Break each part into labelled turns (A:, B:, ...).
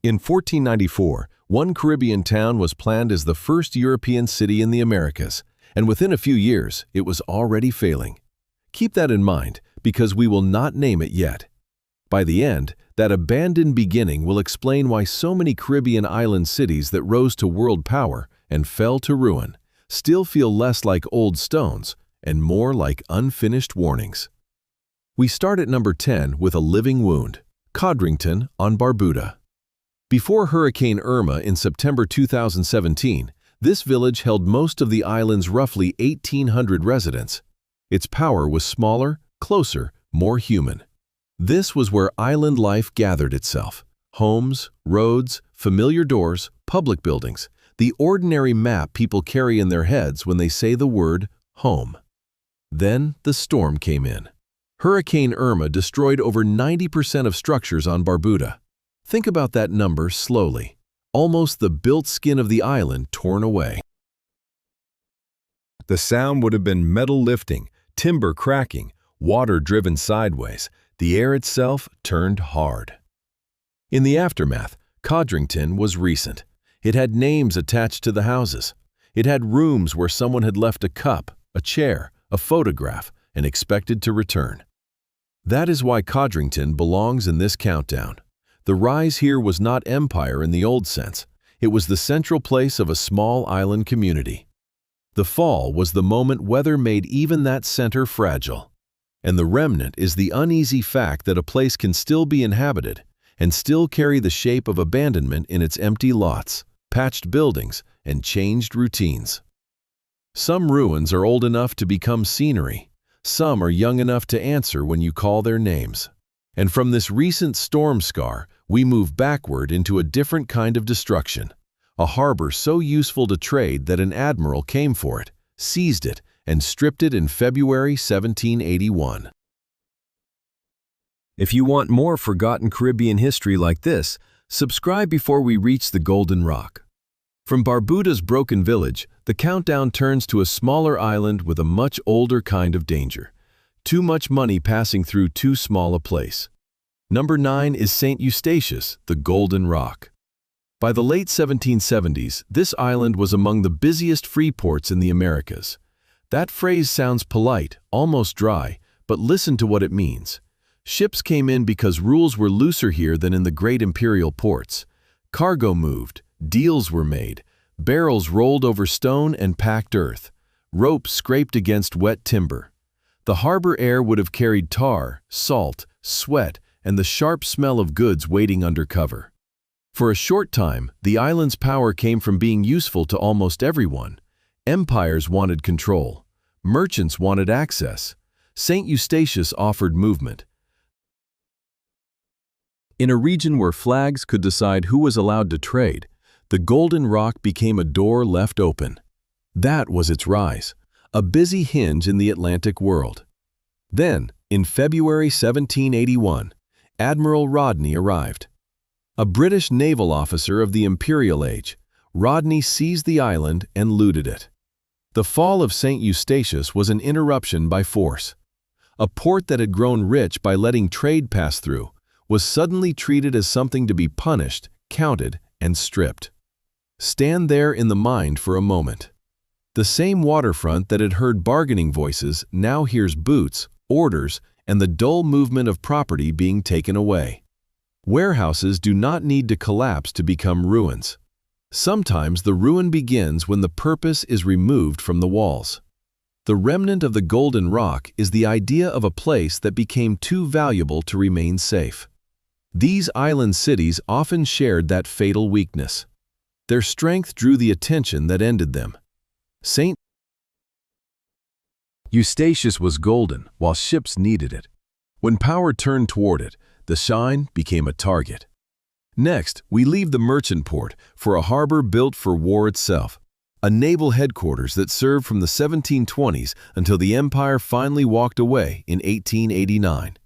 A: In 1494, one Caribbean town was planned as the first European city in the Americas, and within a few years, it was already failing. Keep that in mind, because we will not name it yet. By the end, that abandoned beginning will explain why so many Caribbean island cities that rose to world power and fell to ruin still feel less like old stones and more like unfinished warnings. We start at number 10 with a living wound, Codrington on Barbuda. Before Hurricane Irma in September 2017, this village held most of the island's roughly 1,800 residents. Its power was smaller, closer, more human. This was where island life gathered itself. Homes, roads, familiar doors, public buildings, the ordinary map people carry in their heads when they say the word home. Then the storm came in. Hurricane Irma destroyed over 90% of structures on Barbuda. Think about that number slowly. Almost the built skin of the island torn away. The sound would have been metal lifting, timber cracking, water driven sideways. The air itself turned hard. In the aftermath, Codrington was recent. It had names attached to the houses. It had rooms where someone had left a cup, a chair, a photograph, and expected to return. That is why Codrington belongs in this countdown. The rise here was not empire in the old sense. It was the central place of a small island community. The fall was the moment weather made even that center fragile. And the remnant is the uneasy fact that a place can still be inhabited and still carry the shape of abandonment in its empty lots, patched buildings, and changed routines. Some ruins are old enough to become scenery. Some are young enough to answer when you call their names. And from this recent storm scar, we move backward into a different kind of destruction. A harbor so useful to trade that an admiral came for it, seized it, and stripped it in February 1781. If you want more forgotten Caribbean history like this, subscribe before we reach the Golden Rock. From Barbuda's broken village, the countdown turns to a smaller island with a much older kind of danger. Too much money passing through too small a place. Number 9 is St. Eustatius, the Golden Rock. By the late 1770s, this island was among the busiest free ports in the Americas. That phrase sounds polite, almost dry, but listen to what it means. Ships came in because rules were looser here than in the great imperial ports. Cargo moved, deals were made, barrels rolled over stone and packed earth, ropes scraped against wet timber. The harbor air would have carried tar, salt, sweat, and the sharp smell of goods waiting under cover. For a short time, the island's power came from being useful to almost everyone. Empires wanted control. Merchants wanted access. St. Eustatius offered movement. In a region where flags could decide who was allowed to trade, the Golden Rock became a door left open. That was its rise, a busy hinge in the Atlantic world. Then, in February 1781, Admiral Rodney arrived. A British naval officer of the imperial age, Rodney seized the island and looted it. The fall of St. Eustatius was an interruption by force. A port that had grown rich by letting trade pass through was suddenly treated as something to be punished, counted, and stripped. Stand there in the mind for a moment. The same waterfront that had heard bargaining voices now hears boots, orders, and the dull movement of property being taken away. Warehouses do not need to collapse to become ruins. Sometimes the ruin begins when the purpose is removed from the walls. The remnant of the Golden Rock is the idea of a place that became too valuable to remain safe. These island cities often shared that fatal weakness. Their strength drew the attention that ended them. St. Eustatius was golden while ships needed it. When power turned toward it, the shine became a target. Next, we leave the merchant port for a harbor built for war itself, a naval headquarters that served from the 1720s until the empire finally walked away in 1889.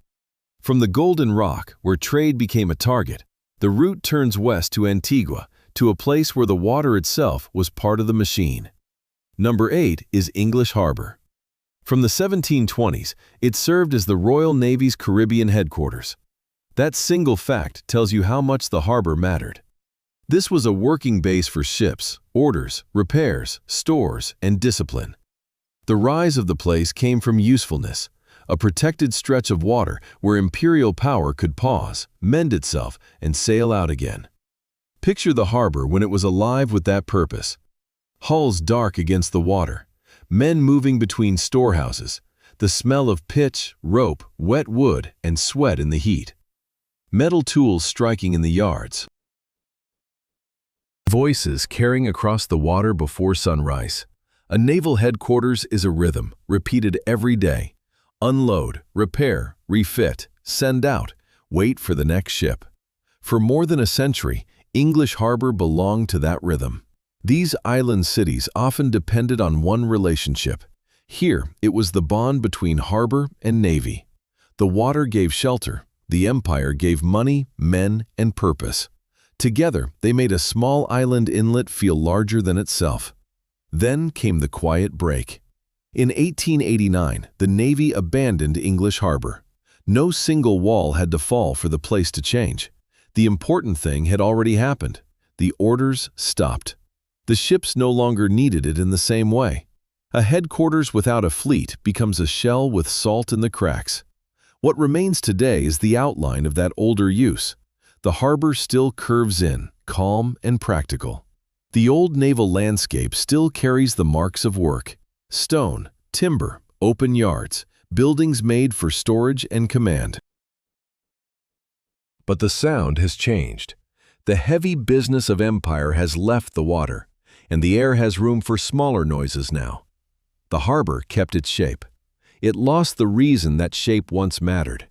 A: From the Golden Rock, where trade became a target, the route turns west to Antigua, to a place where the water itself was part of the machine. Number 8 is English Harbour. From the 1720s, it served as the Royal Navy's Caribbean headquarters. That single fact tells you how much the harbor mattered. This was a working base for ships, orders, repairs, stores, and discipline. The rise of the place came from usefulness, a protected stretch of water where imperial power could pause, mend itself, and sail out again. Picture the harbor when it was alive with that purpose. Hulls dark against the water, men moving between storehouses, the smell of pitch, rope, wet wood, and sweat in the heat. Metal tools striking in the yards. Voices carrying across the water before sunrise. A naval headquarters is a rhythm, repeated every day. Unload, repair, refit, send out, wait for the next ship. For more than a century, English Harbour belonged to that rhythm. These island cities often depended on one relationship. Here, it was the bond between harbor and navy. The water gave shelter, the empire gave money, men, and purpose. Together, they made a small island inlet feel larger than itself. Then came the quiet break. In 1889, the Navy abandoned English Harbour. No single wall had to fall for the place to change. The important thing had already happened. The orders stopped. The ships no longer needed it in the same way. A headquarters without a fleet becomes a shell with salt in the cracks. What remains today is the outline of that older use. The harbor still curves in, calm and practical. The old naval landscape still carries the marks of work. Stone, timber, open yards, buildings made for storage and command. But the sound has changed. The heavy business of empire has left the water, and the air has room for smaller noises now. The harbor kept its shape. It lost the reason that shape once mattered.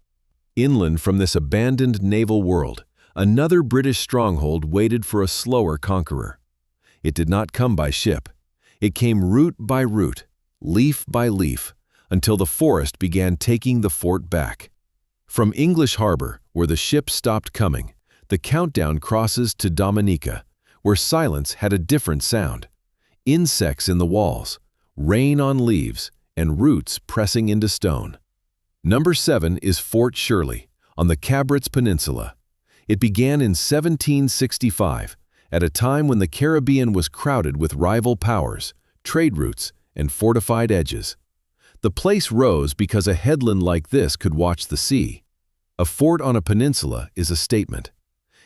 A: Inland from this abandoned naval world, another British stronghold waited for a slower conqueror. It did not come by ship. It came root by root, leaf by leaf, until the forest began taking the fort back. From English Harbour, where the ships stopped coming, the countdown crosses to Dominica, where silence had a different sound. Insects in the walls, rain on leaves, and roots pressing into stone. Number 7 is Fort Shirley, on the Cabrits Peninsula. It began in 1765, at a time when the Caribbean was crowded with rival powers, trade routes, and fortified edges. The place rose because a headland like this could watch the sea. A fort on a peninsula is a statement.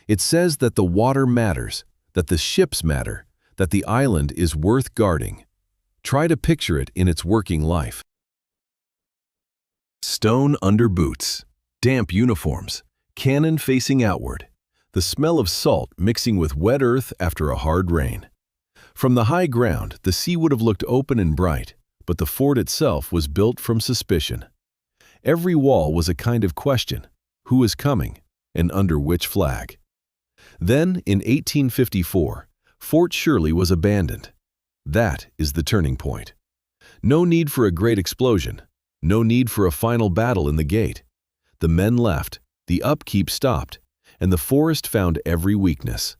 A: It says that the water matters, that the ships matter, that the island is worth guarding. Try to picture it in its working life. Stone under boots, damp uniforms, cannon facing outward, the smell of salt mixing with wet earth after a hard rain. From the high ground, the sea would have looked open and bright, but the fort itself was built from suspicion. Every wall was a kind of question: who is coming, and under which flag? Then, in 1854, Fort Shirley was abandoned. That is the turning point. No need for a great explosion, no need for a final battle in the gate. The men left, the upkeep stopped, and the forest found every weakness.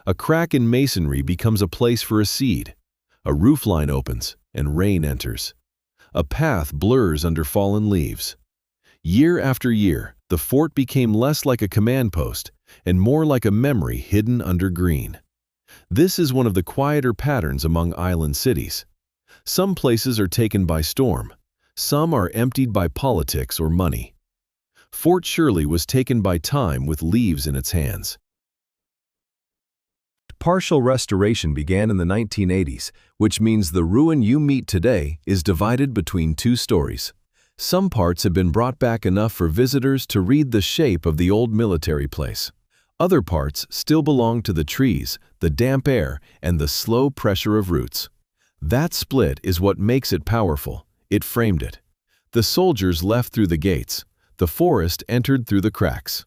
A: A crack in masonry becomes a place for a seed. A roofline opens, and rain enters. A path blurs under fallen leaves. Year after year, the fort became less like a command post and more like a memory hidden under green. This is one of the quieter patterns among island cities. Some places are taken by storm. Some are emptied by politics or money. Fort Shirley was taken by time with leaves in its hands. Partial restoration began in the 1980s, which means the ruin you meet today is divided between two stories. Some parts have been brought back enough for visitors to read the shape of the old military place. Other parts still belong to the trees, the damp air, and the slow pressure of roots. That split is what makes it powerful. It framed it. The soldiers left through the gates. The forest entered through the cracks.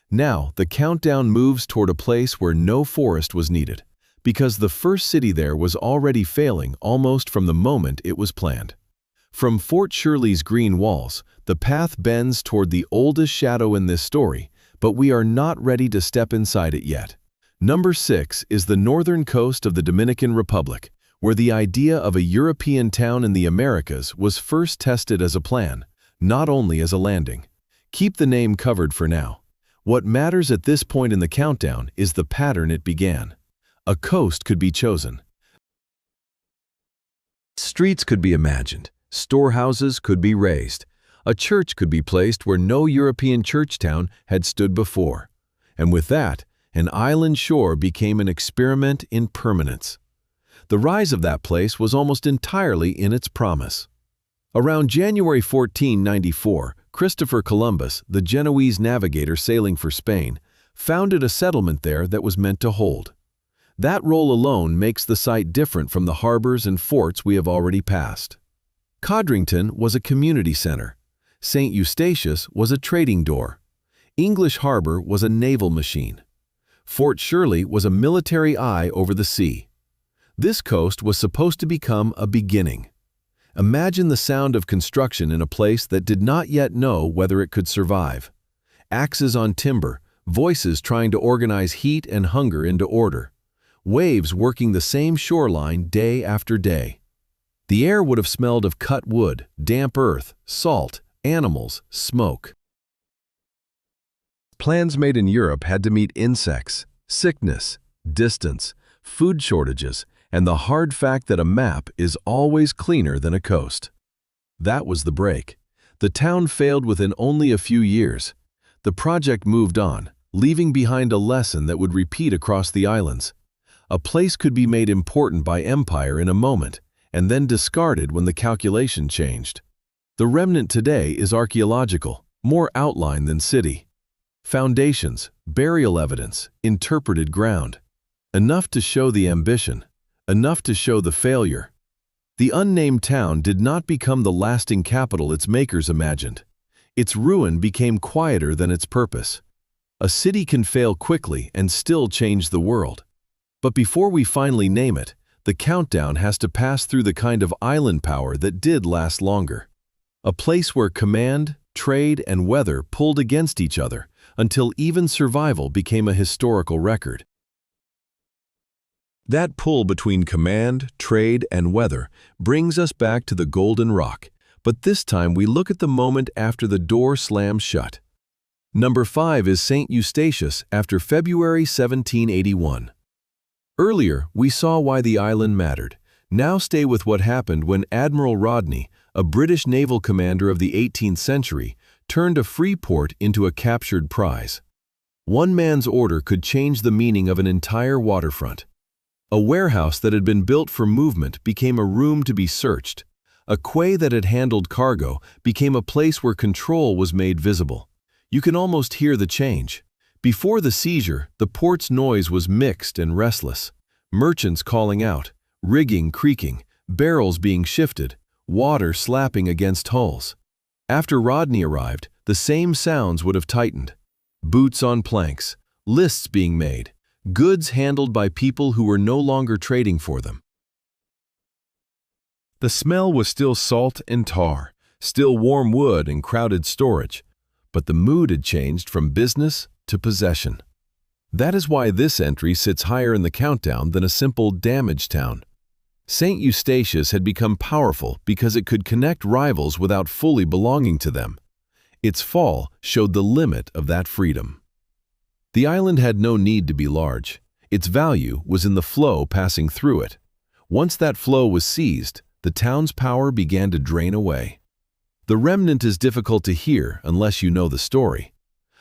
A: Now, the countdown moves toward a place where no forest was needed, because the first city there was already failing almost from the moment it was planned. From Fort Shirley's green walls, the path bends toward the oldest shadow in this story, but we are not ready to step inside it yet. Number 6 is the northern coast of the Dominican Republic, where the idea of a European town in the Americas was first tested as a plan, not only as a landing. Keep the name covered for now. What matters at this point in the countdown is the pattern it began. A coast could be chosen. Streets could be imagined. Storehouses could be raised. A church could be placed where no European church town had stood before. And with that, an island shore became an experiment in permanence. The rise of that place was almost entirely in its promise. Around January 1494, Christopher Columbus, the Genoese navigator sailing for Spain, founded a settlement there that was meant to hold. That role alone makes the site different from the harbors and forts we have already passed. Codrington was a community center. St. Eustatius was a trading door. English Harbour was a naval machine. Fort Shirley was a military eye over the sea. This coast was supposed to become a beginning. Imagine the sound of construction in a place that did not yet know whether it could survive. Axes on timber, voices trying to organize heat and hunger into order. Waves working the same shoreline day after day. The air would have smelled of cut wood, damp earth, salt, animals, smoke. Plans made in Europe had to meet insects, sickness, distance, food shortages, and the hard fact that a map is always cleaner than a coast. That was the break. The town failed within only a few years. The project moved on, leaving behind a lesson that would repeat across the islands. A place could be made important by empire in a moment, and then discarded when the calculation changed. The remnant today is archaeological, more outline than city. Foundations, burial evidence, interpreted ground. Enough to show the ambition. Enough to show the failure. The unnamed town did not become the lasting capital its makers imagined. Its ruin became quieter than its purpose. A city can fail quickly and still change the world. But before we finally name it, the countdown has to pass through the kind of island power that did last longer. A place where command, trade, and weather pulled against each other until even survival became a historical record. That pull between command, trade, and weather brings us back to the Golden Rock, but this time we look at the moment after the door slams shut. Number 5 is St. Eustatius after February 1781. Earlier, we saw why the island mattered. Now stay with what happened when Admiral Rodney, a British naval commander of the 18th century, turned a free port into a captured prize. One man's order could change the meaning of an entire waterfront. A warehouse that had been built for movement became a room to be searched. A quay that had handled cargo became a place where control was made visible. You can almost hear the change. Before the seizure, the port's noise was mixed and restless. Merchants calling out, rigging creaking, barrels being shifted, water slapping against hulls. After Rodney arrived, the same sounds would have tightened. Boots on planks, lists being made, goods handled by people who were no longer trading for them. The smell was still salt and tar, still warm wood and crowded storage, but the mood had changed from business to possession. That is why this entry sits higher in the countdown than a simple damaged town. St. Eustatius had become powerful because it could connect rivals without fully belonging to them. Its fall showed the limit of that freedom. The island had no need to be large. Its value was in the flow passing through it. Once that flow was seized, the town's power began to drain away. The remnant is difficult to hear unless you know the story.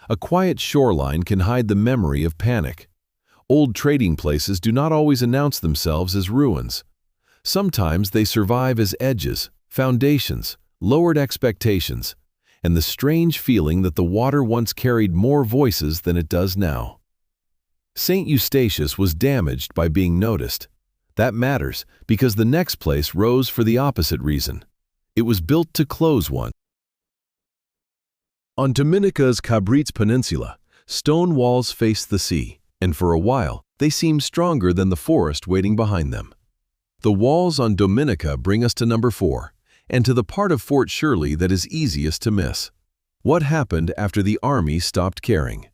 A: A quiet shoreline can hide the memory of panic. Old trading places do not always announce themselves as ruins. Sometimes they survive as edges, foundations, lowered expectations, and the strange feeling that the water once carried more voices than it does now. St. Eustatius was damaged by being noticed. That matters because the next place rose for the opposite reason. It was built to close one. On Dominica's Cabrits Peninsula, stone walls faced the sea, and for a while, they seemed stronger than the forest waiting behind them. The walls on Dominica bring us to number 4, and to the part of Fort Shirley that is easiest to miss. What happened after the army stopped caring?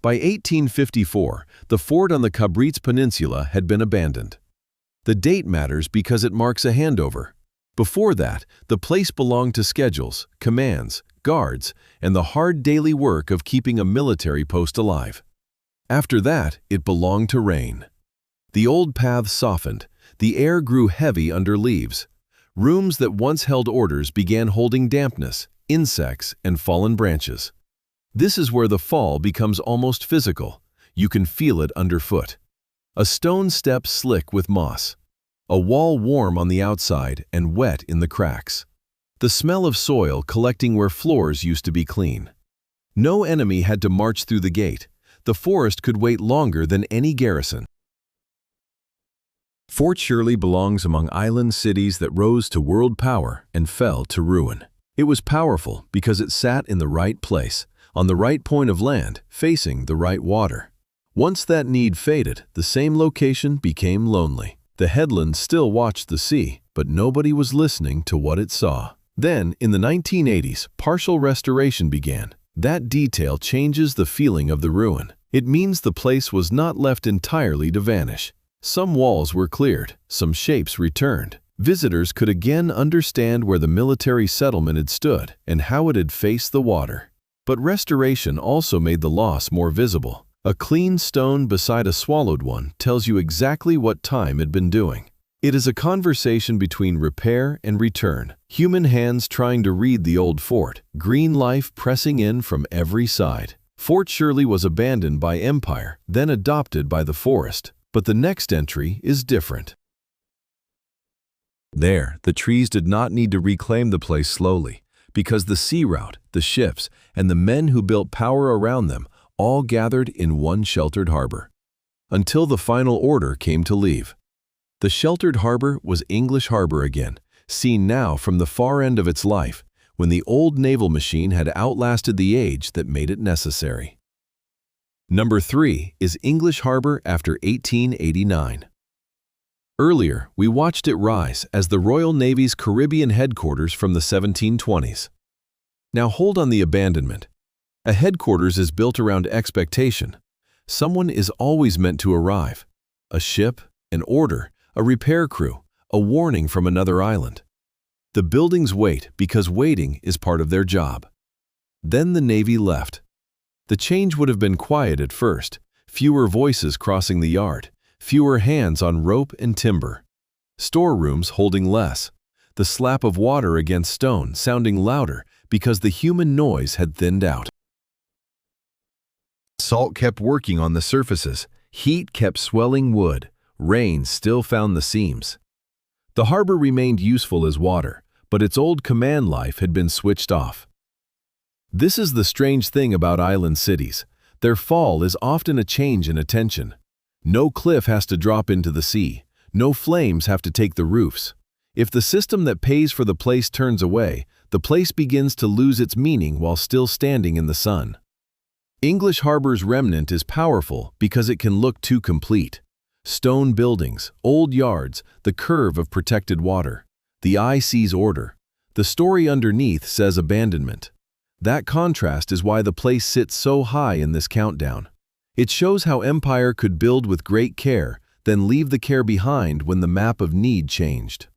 A: By 1854, the fort on the Cabrits Peninsula had been abandoned. The date matters because it marks a handover. Before that, the place belonged to schedules, commands, guards, and the hard daily work of keeping a military post alive. After that, it belonged to rain. The old paths softened, the air grew heavy under leaves. Rooms that once held orders began holding dampness, insects, and fallen branches. This is where the fall becomes almost physical. You can feel it underfoot. A stone step slick with moss. A wall warm on the outside and wet in the cracks. The smell of soil collecting where floors used to be clean. No enemy had to march through the gate. The forest could wait longer than any garrison. Fort Shirley belongs among island cities that rose to world power and fell to ruin. It was powerful because it sat in the right place, on the right point of land, facing the right water. Once that need faded, the same location became lonely. The headland still watched the sea, but nobody was listening to what it saw. Then, in the 1980s, partial restoration began. That detail changes the feeling of the ruin. It means the place was not left entirely to vanish. Some walls were cleared, some shapes returned. Visitors could again understand where the military settlement had stood and how it had faced the water. But restoration also made the loss more visible. A clean stone beside a swallowed one tells you exactly what time had been doing. It is a conversation between repair and return. Human hands trying to read the old fort, green life pressing in from every side. Fort Shirley was abandoned by empire, then adopted by the forest. But the next entry is different. There, the trees did not need to reclaim the place slowly, because the sea route, the ships, and the men who built power around them all gathered in one sheltered harbor. Until the final order came to leave. The sheltered harbor was English Harbour again, seen now from the far end of its life, when the old naval machine had outlasted the age that made it necessary. Number 3 is English Harbour after 1889. Earlier, we watched it rise as the Royal Navy's Caribbean headquarters from the 1720s. Now hold on the abandonment. A headquarters is built around expectation. Someone is always meant to arrive. A ship, an order, a repair crew, a warning from another island. The buildings wait because waiting is part of their job. Then the Navy left. The change would have been quiet at first, fewer voices crossing the yard, fewer hands on rope and timber. Storerooms holding less. The slap of water against stone sounding louder because the human noise had thinned out. Salt kept working on the surfaces, heat kept swelling wood, rain still found the seams. The harbor remained useful as water, but its old command life had been switched off. This is the strange thing about island cities. Their fall is often a change in attention. No cliff has to drop into the sea. No flames have to take the roofs. If the system that pays for the place turns away, the place begins to lose its meaning while still standing in the sun. English Harbour's remnant is powerful because it can look too complete. Stone buildings, old yards, the curve of protected water. The eye sees order. The story underneath says abandonment. That contrast is why the place sits so high in this countdown. It shows how empire could build with great care, then leave the care behind when the map of need changed.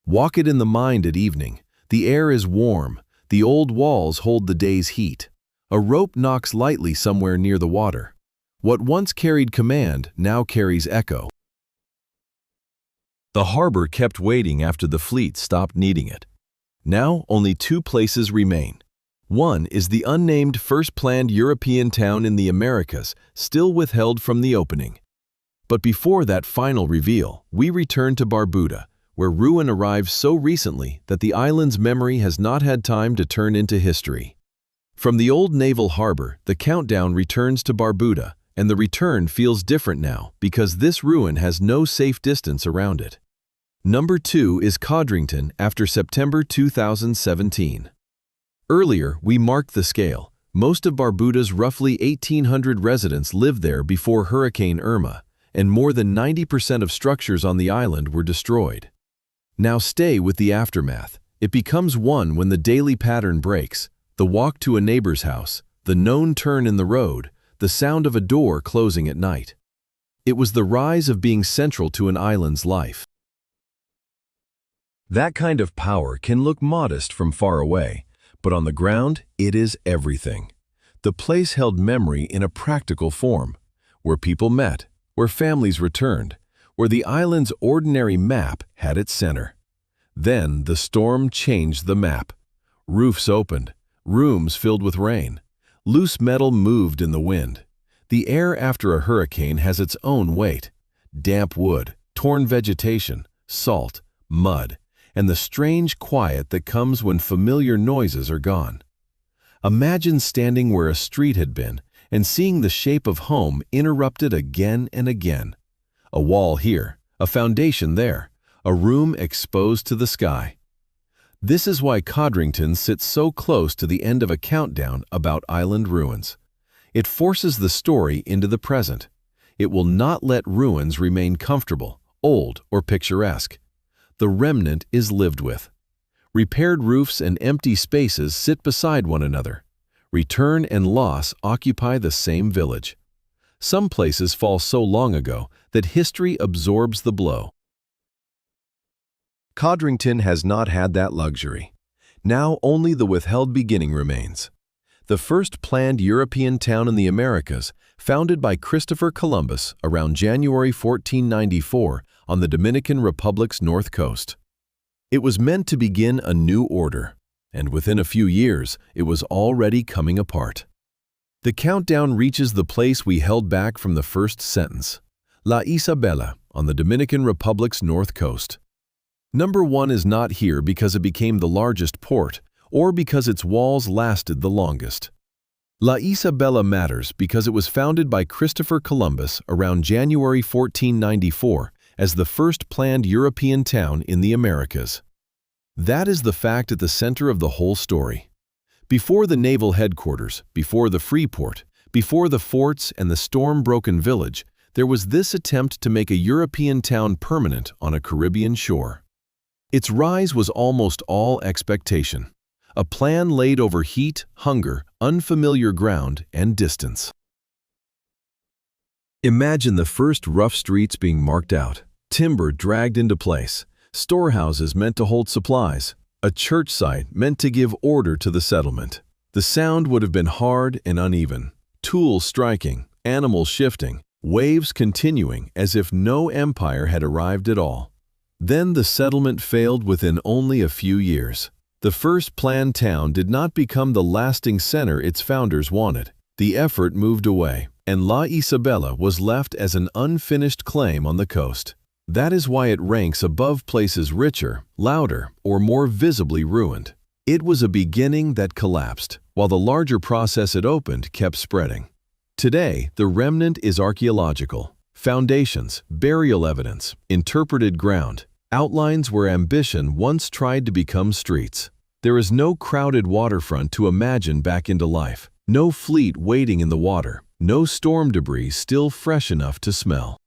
A: Walk it in the mind at evening. The air is warm. The old walls hold the day's heat. A rope knocks lightly somewhere near the water. What once carried command now carries echo. The harbor kept waiting after the fleet stopped needing it. Now only 2 places remain. One is the unnamed first planned European town in the Americas, still withheld from the opening. But before that final reveal, we return to Barbuda, where ruin arrived so recently that the island's memory has not had time to turn into history. From the old naval harbor, the countdown returns to Barbuda, and the return feels different now because this ruin has no safe distance around it. Number 2 is Codrington after September 2017. Earlier, we marked the scale. Most of Barbuda's roughly 1,800 residents lived there before Hurricane Irma, and more than 90% of structures on the island were destroyed. Now stay with the aftermath. It becomes one when the daily pattern breaks, the walk to a neighbor's house, the known turn in the road, the sound of a door closing at night. It was the rise of being central to an island's life. That kind of power can look modest from far away, But on the ground, it is everything. The place held memory in a practical form, where people met, where families returned, where the island's ordinary map had its center. Then the storm changed the map. Roofs opened, rooms filled with rain. Loose metal moved in the wind. The air after a hurricane has its own weight. Damp wood, torn vegetation, salt, mud, and the strange quiet that comes when familiar noises are gone. Imagine standing where a street had been and seeing the shape of home interrupted again and again. A wall here, a foundation there, a room exposed to the sky. This is why Codrington sits so close to the end of a countdown about island ruins. It forces the story into the present. It will not let ruins remain comfortable, old, or picturesque. The remnant is lived with. Repaired roofs and empty spaces sit beside one another. Return and loss occupy the same village. Some places fall so long ago that history absorbs the blow. Codrington has not had that luxury. Now only the withheld beginning remains. The first planned European town in the Americas, founded by Christopher Columbus around January 1494 on the Dominican Republic's north coast. It was meant to begin a new order, and within a few years, it was already coming apart. The countdown reaches the place we held back from the first sentence, La Isabela on the Dominican Republic's north coast. Number 1 is not here because it became the largest port or because its walls lasted the longest. La Isabela matters because it was founded by Christopher Columbus around January 1494 as the first planned European town in the Americas. That is the fact at the center of the whole story. Before the naval headquarters, before the free port, before the forts and the storm-broken village, there was this attempt to make a European town permanent on a Caribbean shore. Its rise was almost all expectation, a plan laid over heat, hunger, unfamiliar ground, and distance. Imagine the first rough streets being marked out, timber dragged into place, storehouses meant to hold supplies, a church site meant to give order to the settlement. The sound would have been hard and uneven, tools striking, animals shifting, waves continuing as if no empire had arrived at all. Then the settlement failed within only a few years. The first planned town did not become the lasting center its founders wanted. The effort moved away, and La Isabela was left as an unfinished claim on the coast. That is why it ranks above places richer, louder, or more visibly ruined. It was a beginning that collapsed, while the larger process it opened kept spreading. Today, the remnant is archaeological. Foundations, burial evidence, interpreted ground, outlines where ambition once tried to become streets. There is no crowded waterfront to imagine back into life, no fleet waiting in the water, no storm debris still fresh enough to smell.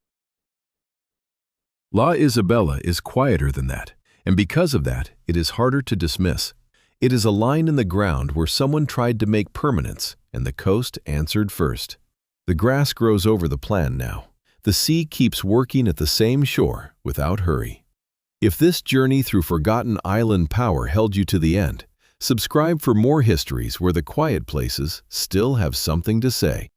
A: La Isabela is quieter than that, and because of that, it is harder to dismiss. It is a line in the ground where someone tried to make permanence, and the coast answered first. The grass grows over the plan now. The sea keeps working at the same shore without hurry. If this journey through forgotten island power held you to the end, subscribe for more histories where the quiet places still have something to say.